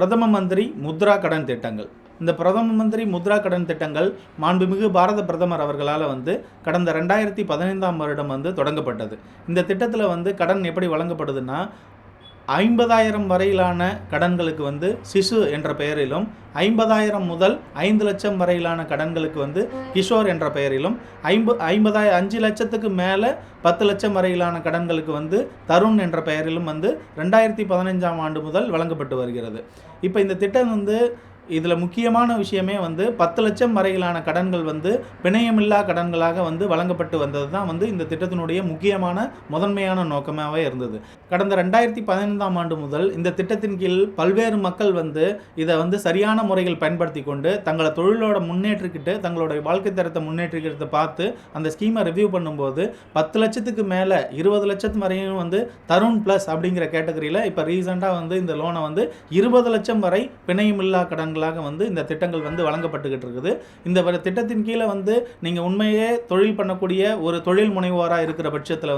பிரதம மந்திரி முத்ரா கடன் திட்டங்கள். இந்த பிரதம மந்திரி முத்ரா கடன் திட்டங்கள் மாண்புமிகு பாரத பிரதமர் அவர்களால் கடந்த 2015ஆம் வருடம் தொடங்கப்பட்டது. இந்த திட்டத்தில் கடன் எப்படி வழங்கப்படுதுன்னா, 50,000 வரையிலான கடன்களுக்கு சிசு என்ற பெயரிலும், 50,000 முதல் 5 லட்சம் வரையிலான கடன்களுக்கு கிஷோர் என்ற பெயரிலும், 5 லட்சத்துக்கு மேலே 10 லட்சம் வரையிலான கடன்களுக்கு தருண் என்ற பெயரிலும் 2015ஆம் ஆண்டு முதல் வழங்கப்பட்டு வருகிறது. இப்போ இந்த திட்டம் இதில் முக்கியமான விஷயமே 10 லட்சம் வரையிலான கடன்கள் பிணையமில்லா கடன்களாக வழங்கப்பட்டு வந்தது தான் இந்த திட்டத்தினுடைய முக்கியமான முதன்மையான நோக்கமாகவே இருந்தது. கடந்த 2015ஆம் ஆண்டு முதல் இந்த திட்டத்தின் கீழ் பல்வேறு மக்கள் இதை சரியான முறையில் பயன்படுத்தி கொண்டு தங்களை தொழிலோட முன்னேற்றிக்கிட்டு தங்களுடைய வாழ்க்கை தரத்தை முன்னேற்றிக்கிறத பார்த்து அந்த ஸ்கீமை ரிவ்யூ பண்ணும்போது 10 லட்சத்துக்கு மேலே 20 லட்சத்து வரையும் தருண் ப்ளஸ் அப்படிங்கிற கேட்டகரியில் இப்போ ரீசெண்டாக இந்த லோனை 20 லட்சம் வரை பிணையமில்லா கடன்கள் இந்த திட்டங்கள் வழங்கப்பட்டுக்கிட்டு இருக்குது. இந்த திட்டத்தின் கீழே நீங்கள் உண்மையே தொழில் பண்ணக்கூடிய ஒரு தொழில் முனைவோராக இருக்கிற பட்சத்தில்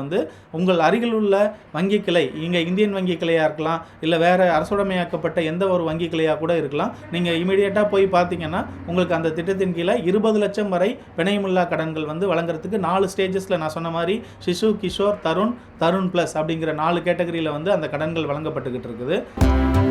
உங்கள் அருகில் உள்ள வங்கி கிளை, இங்கே இந்தியன் வங்கி கிளையாக இருக்கலாம், இல்லை வேறு அரசுடைமையாக்கப்பட்ட எந்த ஒரு வங்கி கிளையாக கூட இருக்கலாம். நீங்கள் இமீடியட்டாக போய் பார்த்தீங்கன்னா உங்களுக்கு அந்த திட்டத்தின் கீழே 20 லட்சம் வரை பிணையமில்லா கடன்கள் வழங்குறதுக்கு 4 ஸ்டேஜஸில் நான் சொன்ன மாதிரி சிசு, கிஷோர், தருண் ப்ளஸ் அப்படிங்கிற 4 கேட்டகரியில் அந்த கடன்கள் வழங்கப்பட்டுக்கிட்டு இருக்குது.